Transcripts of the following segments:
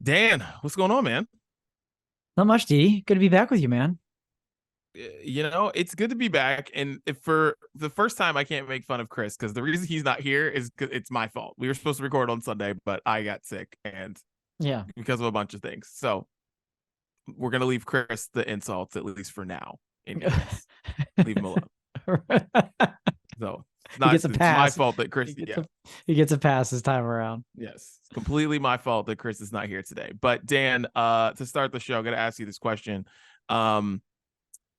Dan, what's going on, man? Not much, D. Good to be back with you, man. It's good to be back. And if for the first time, I can't make fun of Chris because the reason he's not here is 'cause it's my fault. We were supposed to record on Sunday, but I got sick and Yeah. because of a bunch of things. So we're gonna leave Chris the insults, at least for now, in your hands. Leave him alone. So He gets a it's my pass. fault that Chris, He gets yeah. a he gets a pass this time around. Yes, it's completely my fault that Chris is not here today. But Dan, to start the show, I gotta ask you this question. Um,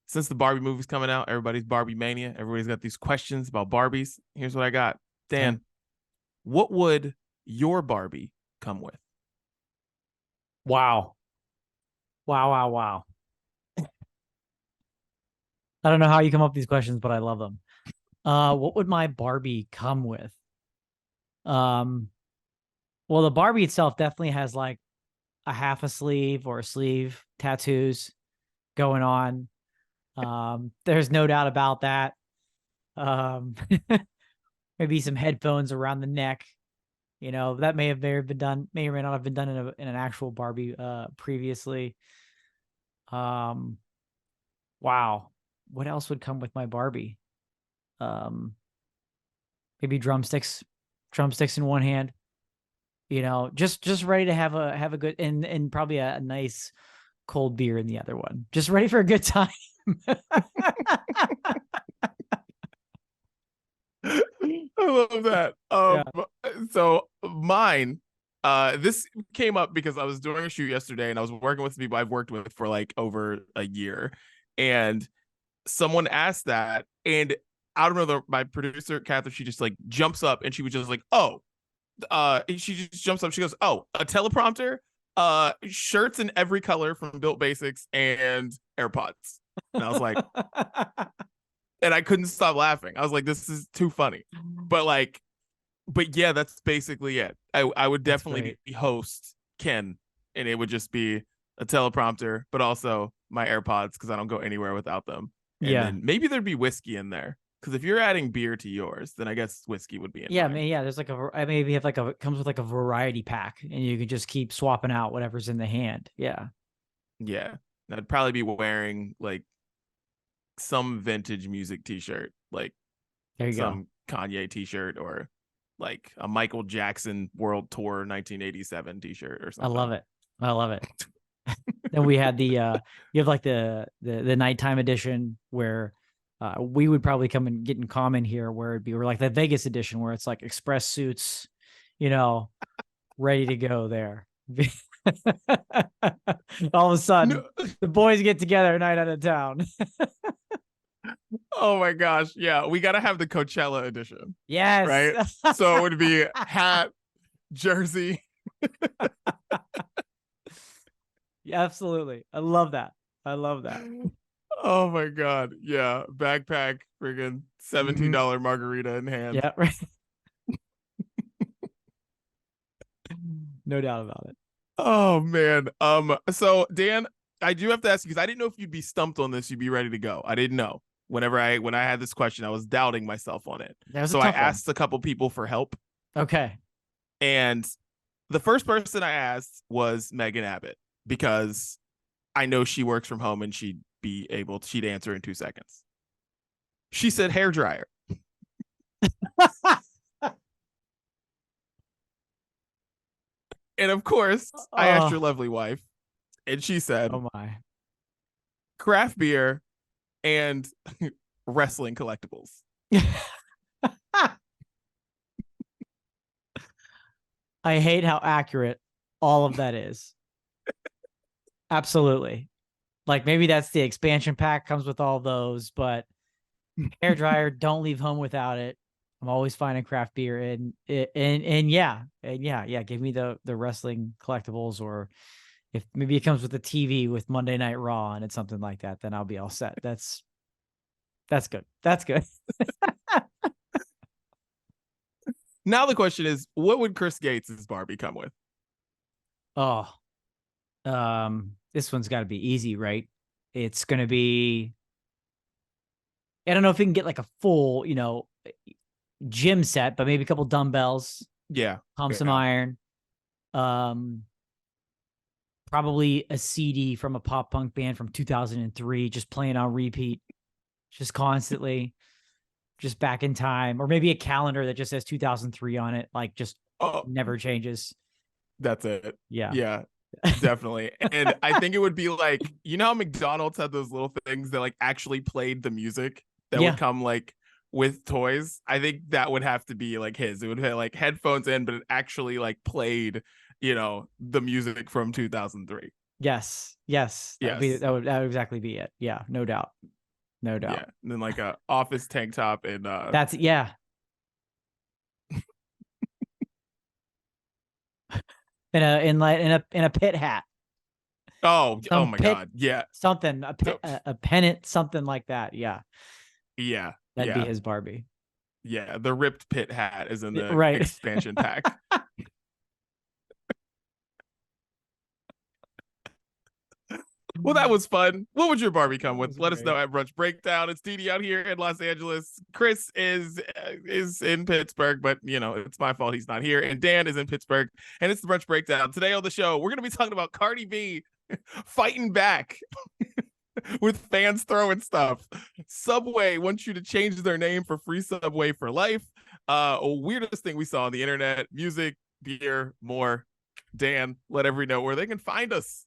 since the Barbie movie's coming out, everybody's Barbie mania. Everybody's got these questions about Barbies. Here's what I got. Dan, Okay. what would your Barbie come with? Wow. Wow, wow, wow. I don't know how you come up with these questions, but I love them. What would my Barbie come with? Um, well, the Barbie itself definitely has like a half a sleeve or a sleeve tattoos going on. There's no doubt about that. Um, maybe some headphones around the neck. That may or may not have been done in an actual Barbie previously. Um, wow. What else would come with my Barbie? Um, maybe drumsticks in one hand, just ready to have a good and probably a nice cold beer in the other one. Just ready for a good time. I love that. Yeah. So mine, this came up because I was doing a shoot yesterday and I was working with people I've worked with for like over a year, and someone asked that, and I don't know, my producer Catherine, she just like jumps up and she was just like, "Oh," she just jumps up, she goes, "Oh, a teleprompter, shirts in every color from Built Basics, and AirPods," and I was like, and I couldn't stop laughing. I was like, "This is too funny," but like, but yeah, that's basically it. I would That's definitely great. be host Ken, and it would just be a teleprompter, but also my AirPods because I don't go anywhere without them. And Yeah. then maybe there'd be whiskey in there because if you're adding beer to yours, then I guess whiskey would be in Yeah, I mine. mean, yeah, there's like I maybe have like it comes with like a variety pack and you can just keep swapping out whatever's in the hand. Yeah. Yeah, I'd probably be wearing like some vintage music T-shirt, like There you go. some Kanye T-shirt or like a Michael Jackson World Tour 1987 T-shirt or I love something. it. I love it. Then we had you have like the nighttime edition where we would probably come and get in common here where it'd be or like the Vegas edition where it's like express suits, you know, ready to go there. All of a sudden, No. the boys get together night out of town. Oh my gosh, yeah, we gotta have the Coachella edition, Yes. right? So it would be hat, jersey. Yeah, absolutely. I love that. I love that. Oh my god, yeah, backpack, friggin' Mhm. $17 margarita in hand. Yeah, right. No doubt about it. Oh man. So Dan, I do have to ask you because I didn't know if you'd be stumped on this, you'd be ready to go. I didn't know. When I had this question, I was doubting myself on it. That was a So I tough one. asked a couple people for help, Okay. and the first person I asked was Megan Abbott because I know she works from home and she'd answer in 2 seconds. She said hair dryer. And of course, I asked your Oh, lovely wife, and she said oh my. craft beer and wrestling collectibles. I hate how accurate all of that is. Absolutely. Like maybe that's the expansion pack comes with all those, but hair dryer, don't leave home without it. I'm always finding craft beer and yeah, yeah. Give me the wrestling collectibles, or if maybe it comes with a TV with Monday Night Raw and it's something like that, then I'll be all set. That's good. That's good. Now the question is, what would Chris Gates' Barbie come with? Oh, this one's got to be easy, right? It's gonna be. I don't know if we can get like a full, gym set, but maybe a couple dumbbells, Yeah, pump some yeah. iron. Um, probably a CD from a pop punk band from 2003, just playing on repeat, just constantly, just back in time, or maybe a calendar that just says 2003 on it, like just never changes. That's it. Yeah. Yeah, definitely. And I think it would be like, you know how McDonald's had those little things that like actually played the music that would come like with toys? I think that would have to be like his. It would have like headphones in, but it actually like played, the music from 2003. Yes. That would exactly be it. Yeah, no doubt. Yeah. And then like a office tank top and that's yeah. in a pit hat. Oh my God. Yeah. Something, a pennant, something like that. Yeah. Yeah. That'd be his Barbie. Yeah. The ripped pit hat is in the right. expansion pack. Well, that was fun. What would your Barbie come with? Let us know at Brunch Breakdown. It's Didi out here in Los Angeles. Chris is in Pittsburgh, but it's my fault he's not here. And Dan is in Pittsburgh, and it's the Brunch Breakdown. Today on the show, we're going to be talking about Cardi B fighting back with fans throwing stuff. Subway wants you to change their name for free Subway for life. Weirdest thing we saw on the internet, music, beer, more. Dan, let everyone know where they can find us.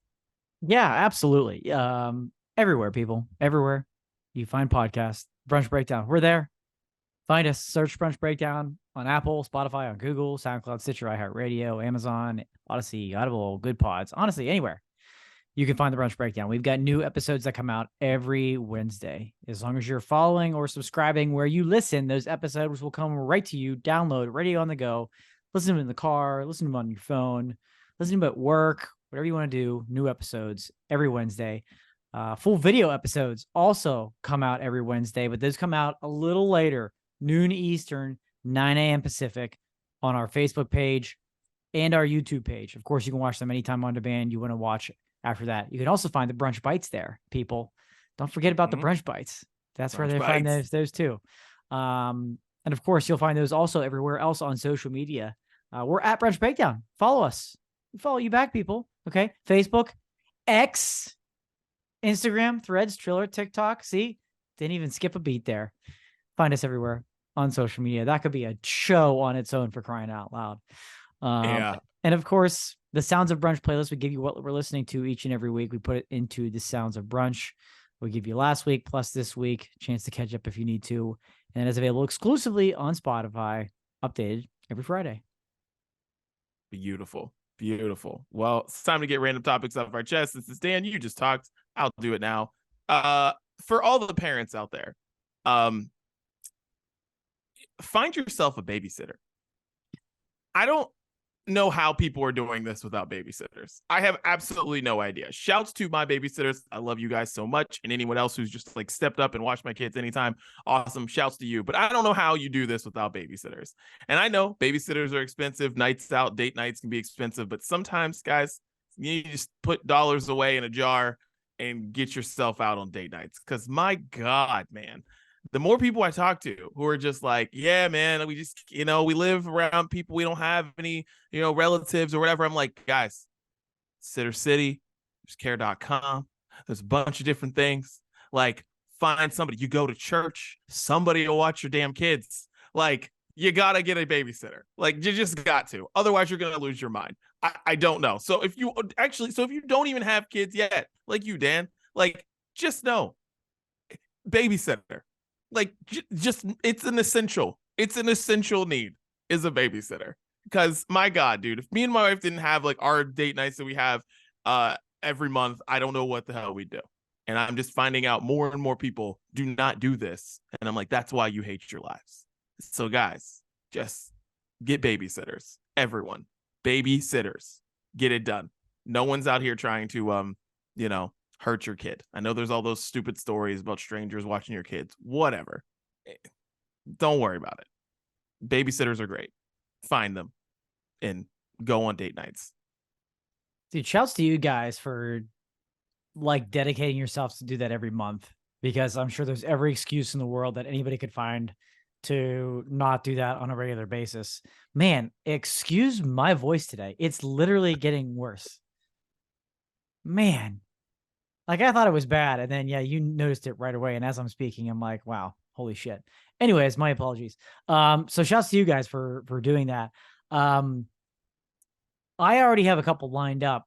Yeah, absolutely. Everywhere, people. Everywhere you find podcasts, Brunch Breakdown. We're there. Find us. Search Brunch Breakdown on Apple, Spotify, on Google, SoundCloud, Stitcher, iHeartRadio, Amazon, Odyssey, Audible, Good Pods. Honestly, anywhere you can find the Brunch Breakdown. We've got new episodes that come out every Wednesday. As long as you're following or subscribing where you listen, those episodes will come right to you. Download, radio on the go. Listen to them in the car. Listen to them on your phone. Listen to them at work. Whatever you want to do, new episodes every Wednesday. Full video episodes also come out every Wednesday, but those come out a little later, noon Eastern, 9 a.m. Pacific, on our Facebook page and our YouTube page. Of course, you can watch them anytime on demand you want to watch after that. You can also find the Brunch Bites there, people. Don't forget about the Brunch Bites. That's where they find those too. And of course, you'll find those also everywhere else on social media. We're at Brunch Breakdown. Follow us. We follow you back, people. Okay. Facebook, X, Instagram, Threads, Triller, TikTok. See, didn't even skip a beat there. Find us everywhere on social media. That could be a show on its own, for crying out loud. And of course, the Sounds of Brunch playlist. We give you what we're listening to each and every week. We put it into the Sounds of Brunch. We give you last week plus this week, chance to catch up if you need to. And it's available exclusively on Spotify, updated every Friday. Beautiful. Well, it's time to get random topics off our chest. This is Dan. You just talked. I'll do it now. For all the parents out there, find yourself a babysitter. I don't know how people are doing this without babysitters. I have absolutely no idea. Shouts to my babysitters. I love you guys so much. And anyone else who's just like stepped up and watched my kids anytime. Awesome. Shouts to you. But I don't know how you do this without babysitters. And I know babysitters are expensive. Nights out, date nights can be expensive. But sometimes, guys, you just put dollars away in a jar and get yourself out on date nights. Because my God, man. The more people I talk to who are just like, yeah, man, we just, we live around people. We don't have any, relatives or whatever. I'm like, guys, Sitter City, there's care.com. There's a bunch of different things. Like, find somebody. You go to church, somebody will watch your damn kids. Like, you got to get a babysitter. Like, you just got to. Otherwise, you're going to lose your mind. I don't know. So if you don't even have kids yet, like you, Dan, like, just know, babysitter. Like, just it's an essential need is a babysitter. Because my God, dude, if me and my wife didn't have like our date nights that we have every month, I don't know what the hell we'd do. And I'm just finding out more and more people do not do this. And I'm like, that's why you hate your lives. So guys, just get babysitters. Everyone, babysitters, get it done. No one's out here trying to hurt your kid. I know there's all those stupid stories about strangers watching your kids. Whatever. Don't worry about it. Babysitters are great. Find them and go on date nights. Dude, shouts to you guys for like dedicating yourselves to do that every month, because I'm sure there's every excuse in the world that anybody could find to not do that on a regular basis. Man, excuse my voice today. It's literally getting worse. man, like I thought it was bad. And then, yeah, you noticed it right away. And as I'm speaking, I'm like, wow, holy shit. Anyways, my apologies. So shouts to you guys for doing that. Um, I already have a couple lined up,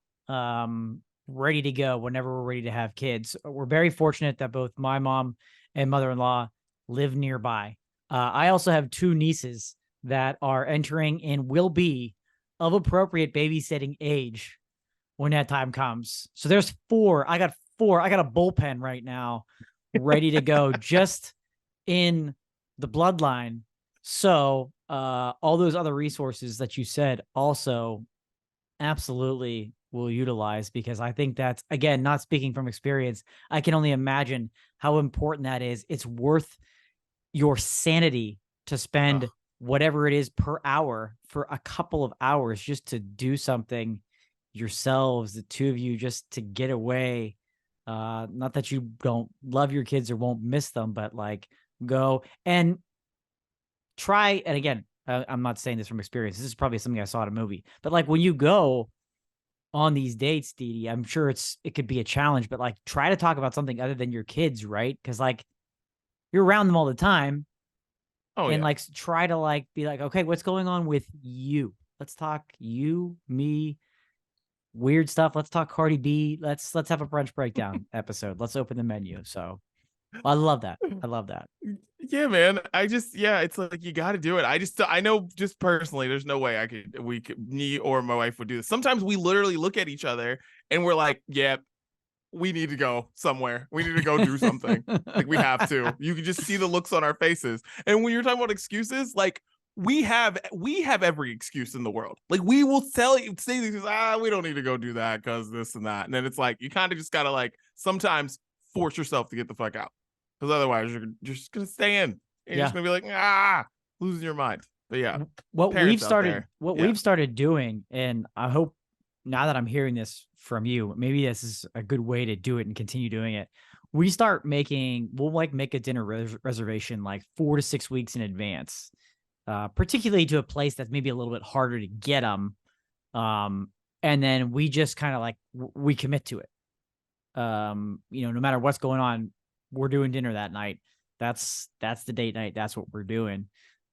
ready to go whenever we're ready to have kids. We're very fortunate that both my mom and mother-in-law live nearby. I also have two nieces that are entering and will be of appropriate babysitting age when that time comes. So there's four. I got four. I got a bullpen right now ready to go just in the bloodline. So all those other resources that you said also absolutely will utilize, because I think that's, again, not speaking from experience, I can only imagine how important that is. It's worth your sanity to spend whatever it is per hour for a couple of hours just to do something yourselves, the two of you, just to get away. Not that you don't love your kids or won't miss them, but like go and try. And again, I'm not saying this from experience. This is probably something I saw in a movie, but like when you go on these dates, Dee, I'm sure it could be a challenge, but like try to talk about something other than your kids, right? Because like you're around them all the time. Oh And yeah. like try to like be like, okay, what's going on with you? Let's talk you, me, weird stuff. Let's talk Cardi B. Let's have a brunch breakdown episode. Let's open the menu. So I love that. I love that. Yeah, man. Yeah, it's like you got to do it. I know just personally, there's no way me or my wife would do this. Sometimes we literally look at each other and we're like, yeah, we need to go somewhere. We need to go do something. Like we have to. You can just see the looks on our faces. And when you're talking about excuses, like we have every excuse in the world. Like we will say these, we don't need to go do that because this and that. And then it's like you kind of just gotta like sometimes force yourself to get the fuck out. Because otherwise you're just gonna stay in. And you're Yeah. just gonna be like, losing your mind. But yeah, What we've parents out started, there. what Yeah. we've started doing, and I hope now that I'm hearing this from you, maybe this is a good way to do it and continue doing it. We'll like make a dinner reservation like 4 to 6 weeks in advance, particularly to a place that's maybe a little bit harder to get them. And then we just kind of like, we commit to it. No matter what's going on, we're doing dinner that night. That's the date night. That's what we're doing.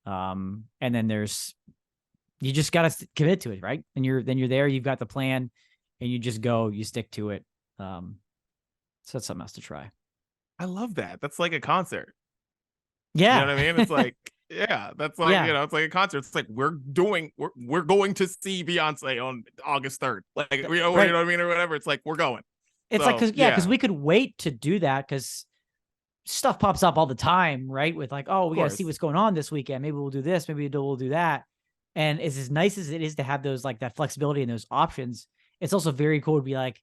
And then you just got to commit to it, right? And then you're there, you've got the plan, and you just go, you stick to it. So that's something else to try. I love that. That's like a concert. You know Yeah. what I mean? It's like, yeah, that's like, Yeah. it's like a concert. It's like we're going to see Beyonce on August 3rd. Like, you know Right. what I mean, or whatever. It's like we're going. It's like, So cause yeah, we could wait to do that because stuff pops up all the time, right? With like, oh, of we got to see course. what's going on this weekend. Maybe we'll do this. Maybe we'll do that. And it's as nice as it is to have those, like that flexibility and those options. It's also very cool to be like,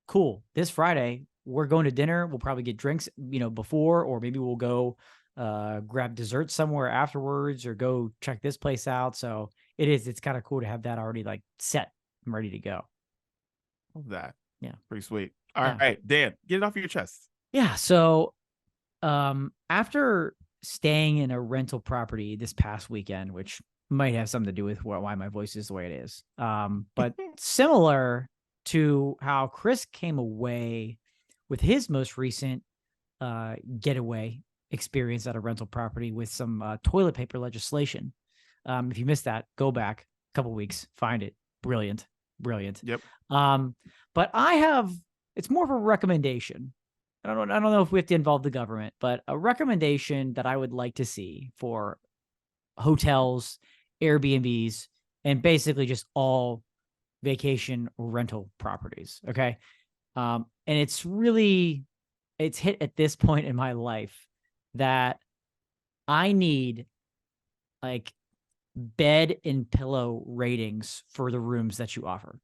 cool, this Friday, we're going to dinner. We'll probably get drinks, before, or maybe we'll go grab dessert somewhere afterwards or go check this place out. So it's kind of cool to have that already like set and ready to go. Love that. Yeah. Pretty sweet. All Yeah. right, Dan, get it off your chest. Yeah. So after staying in a rental property this past weekend, which might have something to do with why my voice is the way it is. But similar to how Chris came away with his most recent getaway experience at a rental property with some toilet paper legislation. If you missed that, go back a couple weeks, find it. Brilliant. Yep. But it's more of a recommendation. I don't know if we have to involve the government, but a recommendation that I would like to see for hotels, Airbnbs, and basically just all vacation rental properties. Okay. And it's hit at this point in my life that I need like bed and pillow ratings for the rooms that you offer.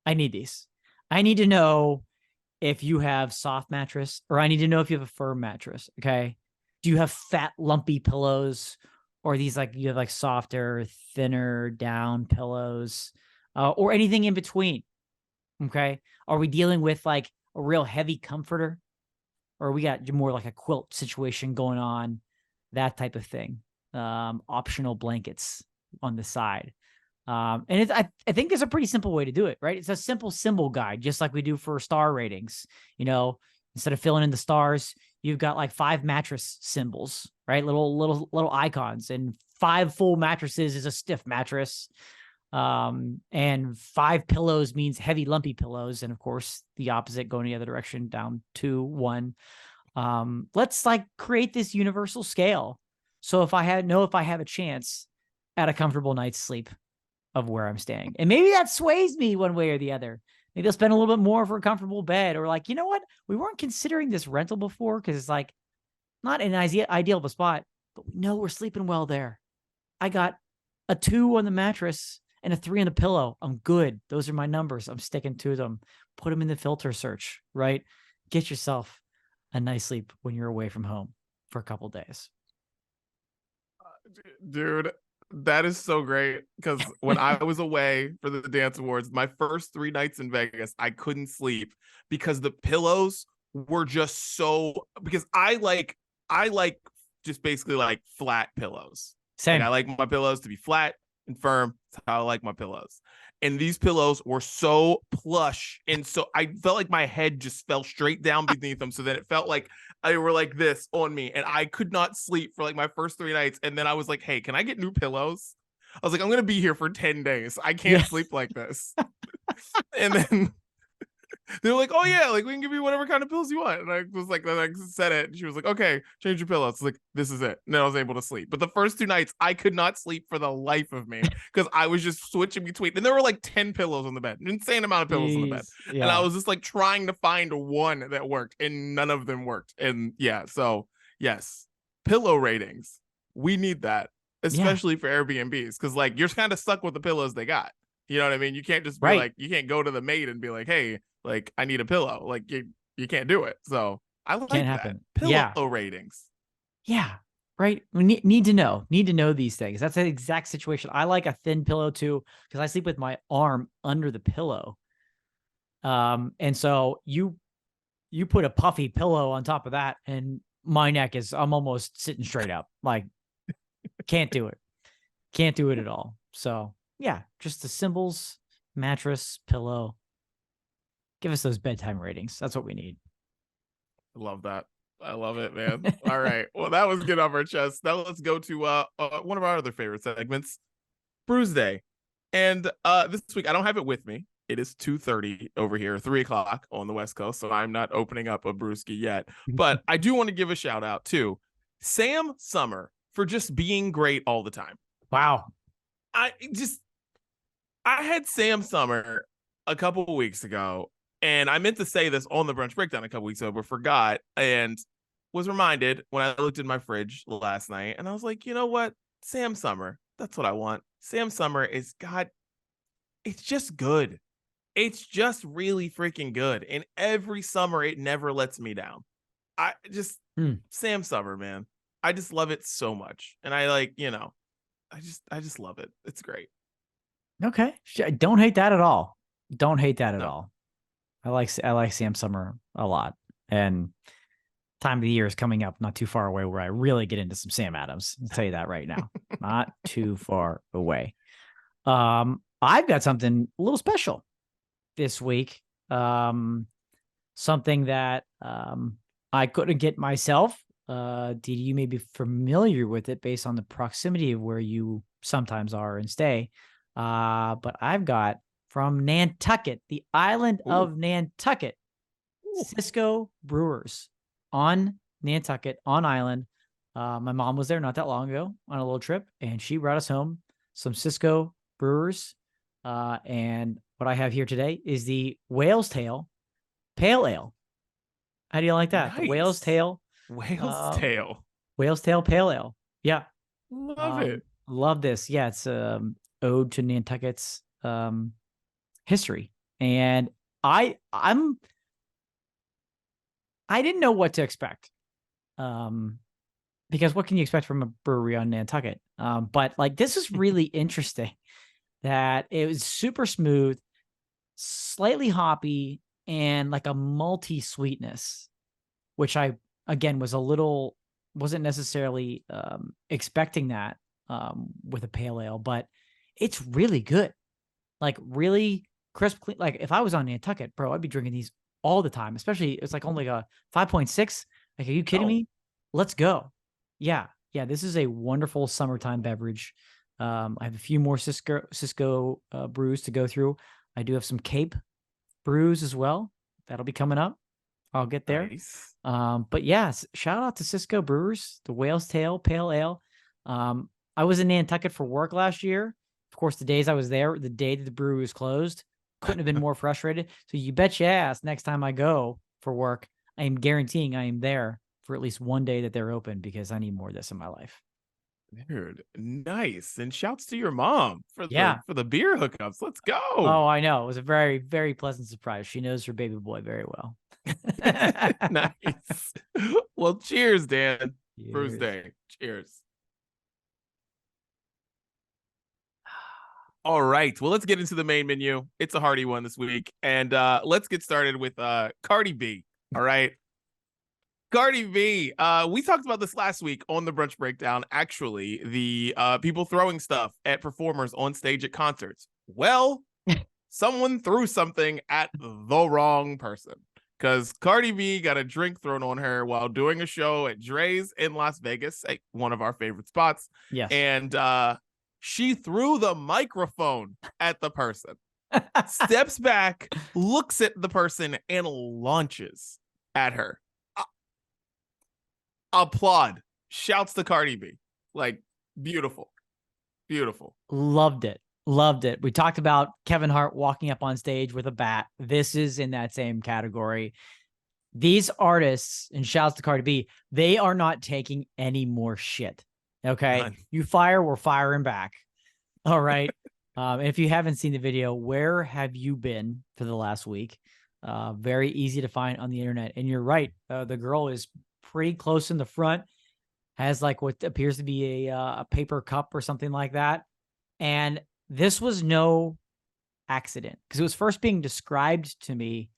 I need these. I need to know if you have soft mattress, or I need to know if you have a firm mattress. Okay. Do you have fat, lumpy pillows, or these like you have like softer, thinner down pillows, or anything in between? Okay. Are we dealing with like a real heavy comforter, or we got more like a quilt situation going on, that type of thing? Optional blankets on the side. And I think there's a pretty simple way to do it, right? It's a simple symbol guide, just like we do for star ratings. Instead of filling in the stars, you've got like 5 mattress symbols, right? Little icons, and 5 full mattresses is a stiff mattress. And 5 pillows means heavy, lumpy pillows. And of course, the opposite going the other direction, down 2, 1. Let's like create this universal scale. So if I have a chance at a comfortable night's sleep of where I'm staying. And maybe that sways me one way or the other. Maybe I'll spend a little bit more for a comfortable bed, or like, you know what? We weren't considering this rental before because it's like not an ideal of a spot, but we know we're sleeping well there. I got a 2 on the mattress and a 3 on the pillow. I'm good. Those are my numbers. I'm sticking to them. Put them in the filter search, right? Get yourself a nice sleep when you're away from home for a couple days. Dude, that is so great, because when I was away for the dance awards, my first 3 nights in Vegas, I couldn't sleep because the pillows were just so, because I like just basically like flat pillows. Same. Like I like my pillows to be flat and firm. That's how I like my pillows. And these pillows were so plush, and so I felt like my head just fell straight down beneath them. So then it felt like they were like this on me, and I could not sleep for like my first 3 nights. And then I was like, "Hey, can I get new pillows?" I was like, "I'm gonna be here for 10 days. I can't sleep like this." And then they're like, "Oh yeah, like we can give you whatever kind of pills you want." And I was like, then I said it, and she was like, "Okay, change your pillows." It's like, this is it. And then I was able to sleep. But the first 2 nights, I could not sleep for the life of me because I was just switching between. And there were like 10 pillows on the bed, an insane amount of pillows on the bed. Yeah. And I was just like trying to find one that worked, and none of them worked. And yeah, so yes, pillow ratings. We need that, especially for Airbnbs, because like you're kind of stuck with the pillows they got. You know what I mean? You can't just be like, you can't go to the maid and be like, "Hey, like I need a pillow." Like you can't do it. So I like Can't that. happen. Pillow ratings. Yeah. Right. We need to know these things. That's the exact situation. I like a thin pillow too, because I sleep with my arm under the pillow. And so you put a puffy pillow on top of that, and my neck I'm almost sitting straight up. Like, can't do it. Can't do it at all. So yeah, just the symbols, mattress, pillow. Give us those bedtime ratings. That's what we need. I love that. I love it, man. All right. Well, that was good off our chest. Now let's go to one of our other favorite segments, Brews Day. And this week I don't have it with me. It is 2:30 over here, 3:00 on the West Coast, so I'm not opening up a brewski yet. But I do want to give a shout out to Sam Summer for just being great all the time. Wow. I had Sam Summer a couple of weeks ago, and I meant to say this on the Brunch Breakdown a couple weeks ago, but forgot, and was reminded when I looked in my fridge last night, and I was like, you know what? Sam Summer, that's what I want. Sam Summer it's just good. It's just really freaking good. And every summer, it never lets me down. Sam Summer, man. I just love it so much. And I just love it. It's great. Okay. Don't hate that at all. Don't hate that at all. I like Sam Summer a lot. And time of the year is coming up not too far away where I really get into some Sam Adams. I'll tell you that right now. Not too far away. I've got something a little special this week. Something that I couldn't get myself. Dee, you may be familiar with it based on the proximity of where you sometimes are and stay. But I've got from Nantucket, the island of Nantucket, Cisco Brewers on Nantucket, on island. My mom was there not that long ago on a little trip, and she brought us home some Cisco Brewers. And what I have here today is the Whale's Tail Pale Ale. How do you like that? Nice. The Whale's Tail. Whale's Tail. Whale's Tail Pale Ale. Yeah. Love it. Love this. Yeah, it's ode to Nantucket's history. And I didn't know what to expect. Because what can you expect from a brewery on Nantucket? But like this is really interesting that it was super smooth, slightly hoppy, and like a malty sweetness, which I again wasn't necessarily expecting that with a pale ale, but It's really good. Like really crisp, clean. Like if I was on Nantucket, bro, I'd be drinking these all the time, especially it's like only a 5.6. Like, are you kidding Oh, me? Let's go. Yeah. Yeah. This is a wonderful summertime beverage. I have a few more Cisco brews to go through. I do have some Cape brews as well. That'll be coming up. I'll get there. nice. But yes, shout out to Cisco Brewers, the Whale's Tail Pale Ale. I was in Nantucket for work last year. Of course, the days I was there, the day that the brewery was closed, couldn't have been more frustrated. So you bet your ass next time I go for work, I am guaranteeing I am there for at least one day that they're open because I need more of this in my life. Dude, nice. And shouts to your mom Yeah. for the beer hookups. Let's go. Oh, I know. It was a very, very pleasant surprise. She knows her baby boy very well. Nice. Well, cheers, Dan. Bruce Cheers. Day. Cheers. All right. Well, let's get into the main menu. It's a hearty one this week. And let's get started with Cardi B. All right. Cardi B. We talked about this last week on the Brunch Breakdown. Actually, the people throwing stuff at performers on stage at concerts. Well, someone threw something at the wrong person because Cardi B got a drink thrown on her while doing a show at Dre's in Las Vegas, one of our favorite spots. Yes. And she threw the microphone at the person, steps back, looks at the person, and launches at her. Applaud. Shouts to Cardi B. Like, beautiful. Beautiful. Loved it. Loved it. We talked about Kevin Hart walking up on stage with a bat. This is in that same category. These artists, and shouts to Cardi B, they are not taking any more shit. Okay. None. You fire, we're firing back. All right. If you haven't seen the video, where have you been for the last week? Very easy to find on the internet. And you're right. The girl is pretty close in the front, has like what appears to be a paper cup or something like that. And this was no accident because it was first being described to me.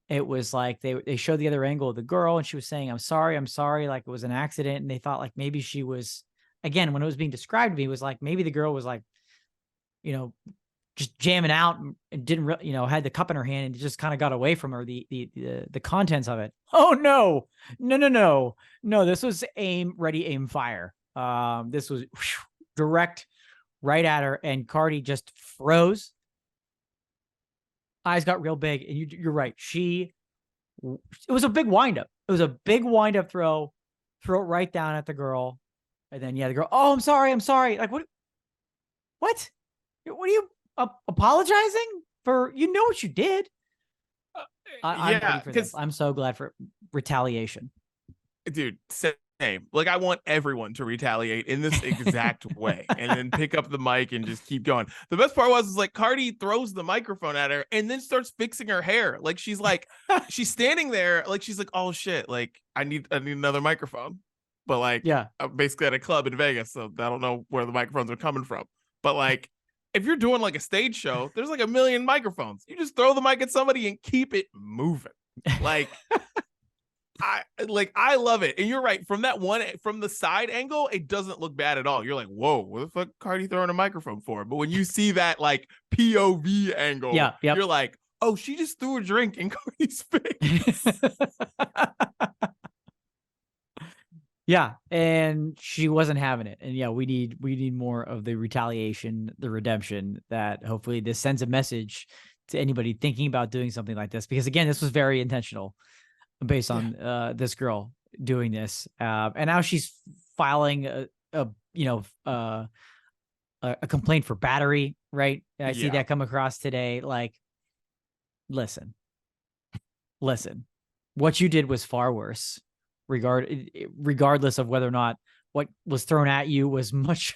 It was like they showed the other angle of the girl and she was saying, I'm sorry, like it was an accident. And they thought like maybe she was, again, when it was being described to me, it was like maybe the girl was like, just jamming out and didn't really, had the cup in her hand and just kind of got away from her, the contents of it. Oh no. This was aim, ready, aim, fire. This was direct right at her, and Cardi just froze. Eyes got real big, and you're right. It was a big windup. It was a big windup throw it right down at the girl. And then, the girl, oh, I'm sorry. Like, what are you apologizing for? You know what you did. I'm ready for this. I'm so glad for retaliation. Dude, same. Like, I want everyone to retaliate in this exact way and then pick up the mic and just keep going. The best part was like Cardi throws the microphone at her and then starts fixing her hair. Like, she's like, she's standing there, like, she's like, oh shit, like I need another microphone. But like, I'm basically at a club in Vegas, so I don't know where the microphones are coming from. But like, if you're doing like a stage show, there's like a million microphones. You just throw the mic at somebody and keep it moving. Like, I love it. And you're right. From the side angle, it doesn't look bad at all. You're like, whoa, what the fuck Cardi throwing a microphone for? But when you see that like POV angle, you're like, oh, she just threw a drink in Cardi's face. Yeah, and she wasn't having it. And we need more of the retaliation, the redemption, that hopefully this sends a message to anybody thinking about doing something like this. Because again, this was very intentional based on this girl doing this. And now she's filing a complaint for battery, right? I see that come across today. Like, listen, what you did was far worse. Regardless of whether or not what was thrown at you was much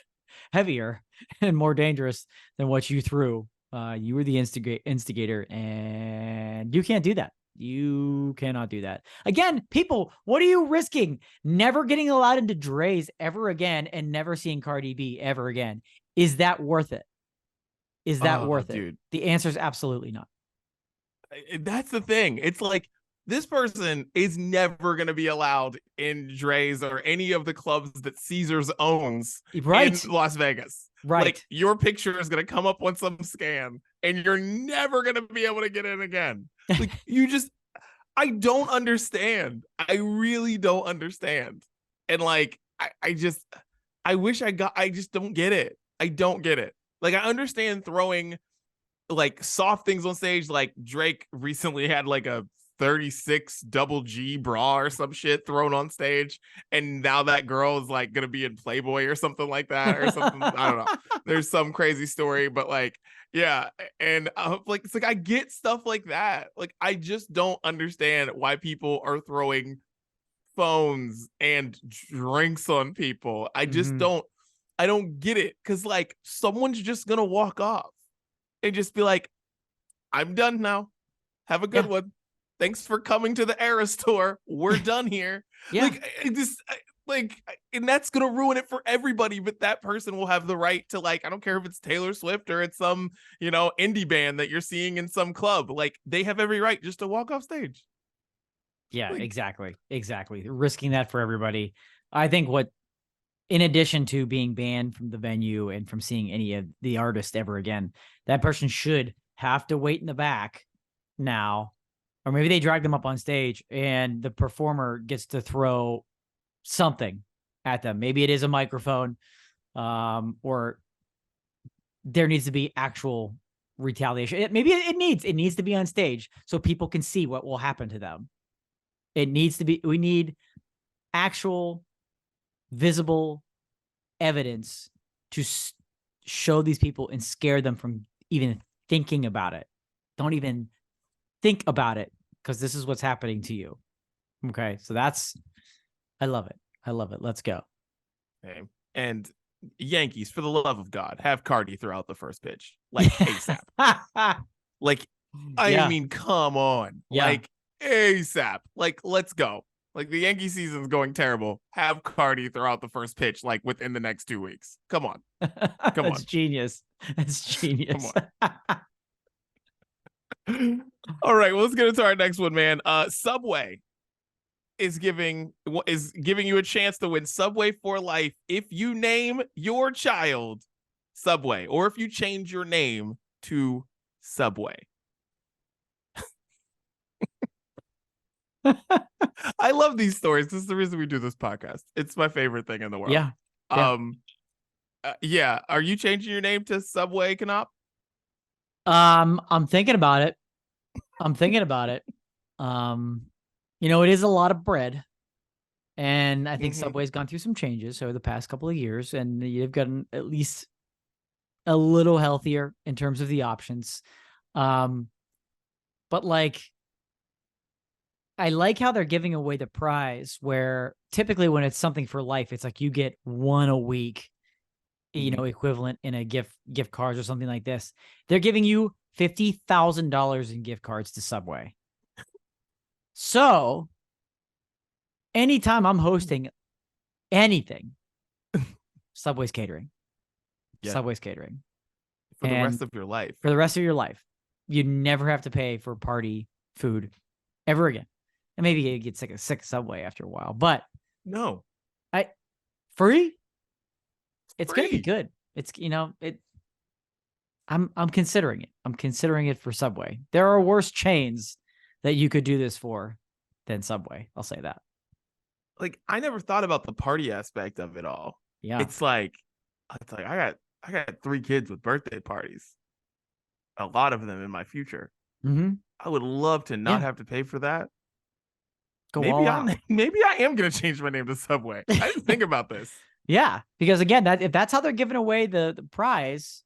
heavier and more dangerous than what you threw. You were the instigator, and you can't do that. You cannot do that. Again, people, what are you risking? Never getting allowed into Dre's ever again and never seeing Cardi B ever again. Is that worth it? Is that worth it? The answer is absolutely not. That's the thing. It's like, this person is never going to be allowed in Dre's or any of the clubs that Caesars owns in Las Vegas. Right. Like your picture is gonna come up on some scan, and you're never gonna be able to get in again. Like I don't understand. I really don't understand. And like I just don't get it. I don't get it. Like I understand throwing like soft things on stage. Like Drake recently had like a 36 double G bra or some shit thrown on stage, and now that girl is like gonna be in Playboy or something like that or something. I don't know. There's some crazy story, but like, yeah. And like it's like I get stuff like that. Like I just don't understand why people are throwing phones and drinks on people. I just don't. I don't get it, because like someone's just gonna walk off and just be like, I'm done now. Have a good one. Thanks for coming to the Eras tour. We're done here. Like, and that's gonna ruin it for everybody. But that person will have the right to, like, I don't care if it's Taylor Swift or it's some, indie band that you're seeing in some club. Like, they have every right just to walk off stage. Yeah, like, exactly. Risking that for everybody. I think in addition to being banned from the venue and from seeing any of the artists ever again, that person should have to wait in the back now. Or maybe they drag them up on stage and the performer gets to throw something at them. Maybe it is a microphone, or there needs to be actual retaliation. Maybe it needs to be on stage so people can see what will happen to them. We need actual visible evidence to show these people and scare them from even thinking about it. Don't even think about it, because this is what's happening to you. Okay, so I love it. Let's go. Okay. And Yankees, for the love of God, have Cardi throw out the first pitch, like ASAP. Like, I mean, come on, like ASAP. Like, let's go. Like, the Yankee season's going terrible. Have Cardi throw out the first pitch, like, within the next 2 weeks. Come on. That's genius. That's genius. Come on. All right, well, let's get into our next one, man. Subway is giving you a chance to win Subway for life if you name your child Subway, or if you change your name to Subway. I love these stories. This is the reason we do this podcast. It's my favorite thing in the world. Yeah. Are you changing your name to Subway, Canop? I'm thinking about it. It is a lot of bread. And I think Subway's gone through some changes over the past couple of years, and you've gotten at least a little healthier in terms of the options. But like, I like how they're giving away the prize, where typically when it's something for life, it's like you get one a week, equivalent in a gift cards or something like this. They're giving you $50,000 in gift cards to Subway. So anytime I'm hosting anything, Subway's catering. Yeah. Subway's catering. For the rest of your life. For the rest of your life. You never have to pay for party food ever again. And maybe you get sick of Subway after a while, but no. Free? It's gonna be good. It's I'm considering it. I'm considering it for Subway. There are worse chains that you could do this for than Subway. I'll say that. Like, I never thought about the party aspect of it all. Yeah. It's like I got 3 kids with birthday parties. A lot of them in my future. I would love to not have to pay for that. Maybe I am gonna change my name to Subway. I didn't think about this. Yeah, because again, if that's how they're giving away the prize,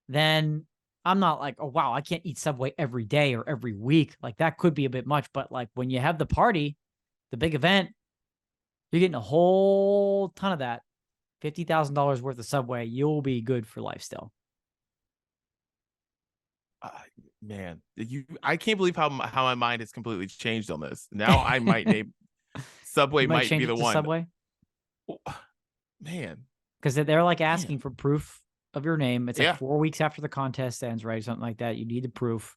then I'm not like, oh wow, I can't eat Subway every day or every week. Like, that could be a bit much. But like, when you have the party, the big event, you're getting a whole ton of that. $50,000 worth of Subway, you'll be good for life still. Man, I can't believe how my mind has completely changed on this. Now I might name Subway might be the one. Subway? Man. Because they're like asking for proof of your name. It's like 4 weeks after the contest ends, right? Something like that. You need the proof.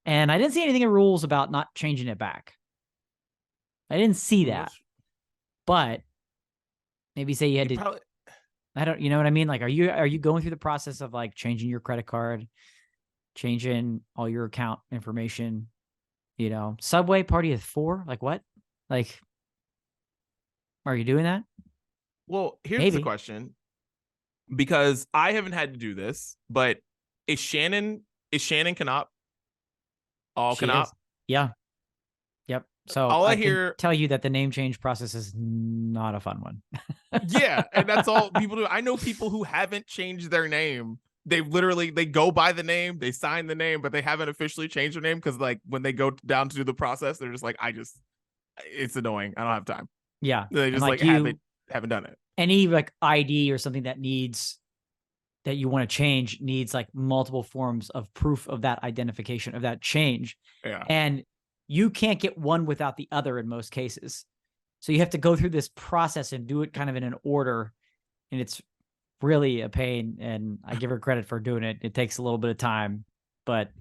And I didn't see anything in rules about not changing it back. I didn't see that. But maybe say you had to I don't, you know what I mean? Like, are you going through the process of like changing your credit card, changing all your account information? You know, Subway party of 4. Like what? Like, are you doing that? Well, here's the Maybe question, because I haven't had to do this, but is Shannon Canop all she Canop? is. Yeah. Yep. So All I I can hear, tell you that the name change process is not a fun one. yeah, and that's all people do. I know people who haven't changed their name. They go by the name, they sign the name, but they haven't officially changed their name because like when they go down to do the process, they're just like, it's annoying. I don't have time. Yeah. They And just like like haven't done it. any like ID or something that you want to change needs like multiple forms of proof of that identification of that change. Yeah. And you can't get one without the other in most cases. So you have to go through this process and do it kind of in an order. And it's really a pain. And I give her credit for doing it. It takes a little bit of time, but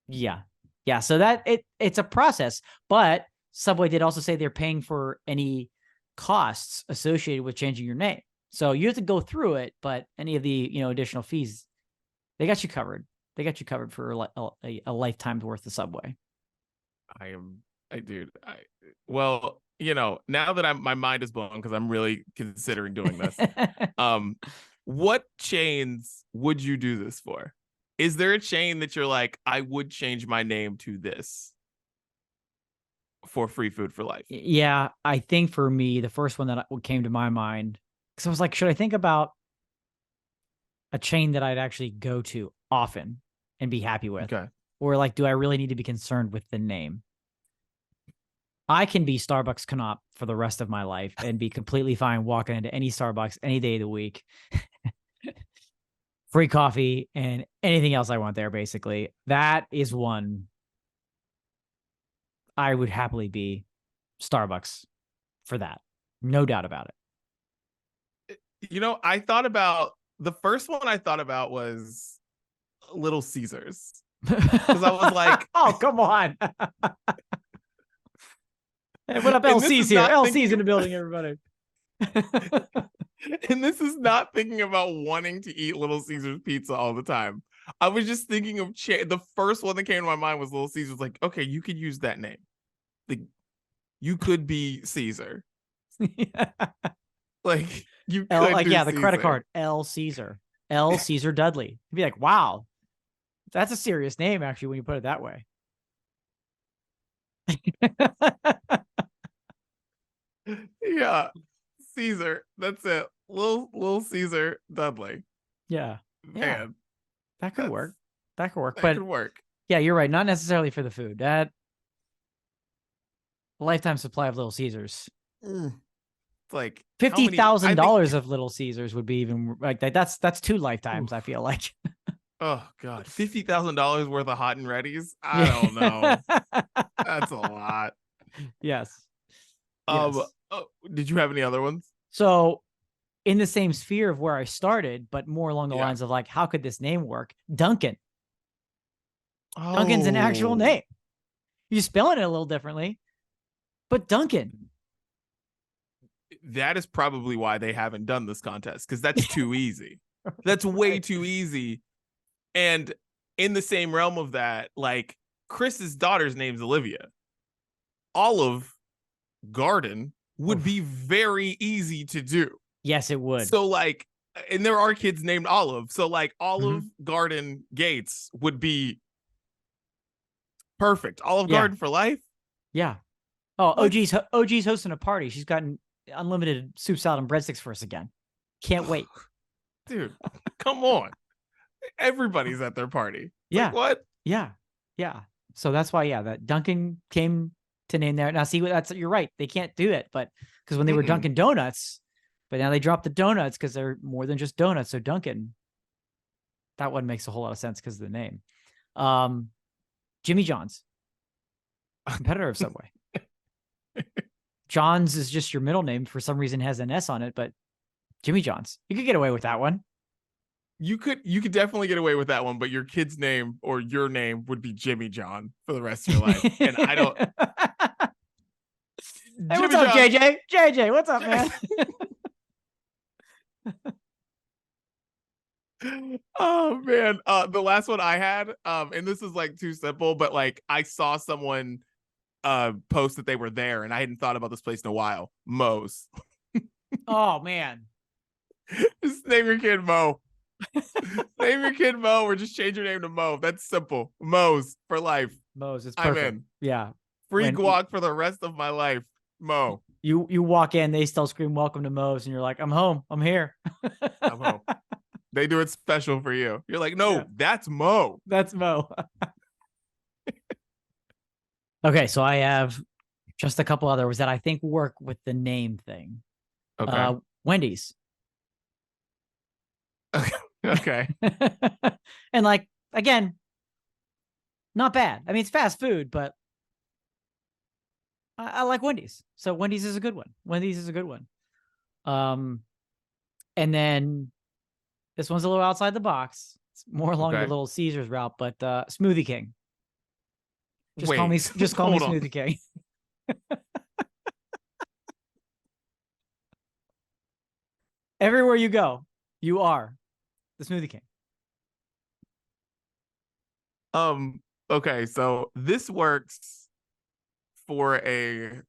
yeah. Yeah. So it's a process, but Subway did also say they're paying for any costs associated with changing your name. So you have to go through it, but any of the, additional fees, they got you covered. They got you covered for a lifetime's worth of Subway. Well, now that my mind is blown because I'm really considering doing this. What chains would you do this for? Is there a chain that you're like, I would change my name to this for free food for life? Yeah, I think for me, the first one that came to my mind, because I was like, should I think about a chain that I'd actually go to often and be happy with? Okay. Or like, do I really need to be concerned with the name? I can be Starbucks Canop for the rest of my life and be completely fine walking into any Starbucks any day of the week. Free coffee and anything else I want there, basically. That is one I would happily be Starbucks for that. No doubt about it. I thought about the first one I thought about was Little Caesars. Because I was like, oh, come on. Hey, what up, LC's here? LC's in the building, everybody. And this is not thinking about wanting to eat Little Caesars pizza all the time. I was just thinking of the first one that came to my mind was Little Caesars. Like, okay, you could use that name. Like, you could be Caesar. Yeah. Like, you could the Caesar. credit card, L Caesar. L Caesar Dudley. You'd be like, wow, that's a serious name, actually, when you put it that way. Yeah, Caesar. That's it. Little Caesar Dudley. Yeah. Man, that could work. That could work. That could work. Yeah, you're right. Not necessarily for the food. That lifetime supply of Little Caesars. It's like $50,000 of Little Caesars would be even like that. That's 2 lifetimes. I feel like. Oh God, $50,000 worth of hot and readies. I don't know. That's a lot. Yes. Did you have any other ones? So, in the same sphere of where I started, but more along the lines of like, how could this name work? Duncan. Duncan's an actual name. You're spelling it a little differently, but Duncan. That is probably why they haven't done this contest, because that's too easy. That's way too easy. And in the same realm of that, like Chris's daughter's name's Olivia. Olive Garden would be very easy to do. Yes, it would. So like, and there are kids named Olive. So like Olive Garden Gates would be perfect. Olive Garden for life. Yeah. Oh, OG's hosting a party. She's gotten unlimited soup, salad, and breadsticks for us again. Can't wait. Dude, come on. Everybody's at their party. Yeah. Like, what? Yeah. Yeah. So that's why, that Duncan came to name there. Now, see, you're right. They can't do it, but because when they were Dunkin' Donuts, but now they dropped the donuts because they're more than just donuts. So Dunkin', that one makes a whole lot of sense because of the name. Jimmy John's, competitor of Subway. John's is just your middle name. For some reason has an S on it, but Jimmy John's. You could get away with that one. You could definitely get away with that one, but your kid's name or your name would be Jimmy John for the rest of your life. And I don't. Hey, what's up, JJ? JJ, what's up, man? Oh man. The last one I had, and this is like too simple, but like I saw someone post that they were there and I hadn't thought about this place in a while. Moe's. Oh man. Just name your kid Mo. Name your kid Mo or just change your name to Mo. That's simple. Moe's for life. Moe's, it's I'm perfect. in. Yeah. Free When guac for the rest of my life. Mo. you walk in, they still scream welcome to Moe's, and you're like, I'm home. I'm here. I'm home. They do it special for you. You're like, no, Yeah. that's Mo. That's Mo. Okay, so I have just a couple others that I think work with the name thing. Okay. Wendy's. Okay. And like, again, not bad. I mean, it's fast food, but I like Wendy's. So Wendy's is a good one. Wendy's is a good one. And then this one's a little outside the box. It's more along the Okay. Little Caesars route, but Smoothie King. Just Wait, call me Smoothie King. Everywhere you go, you are the Smoothie King. Okay, so this works for a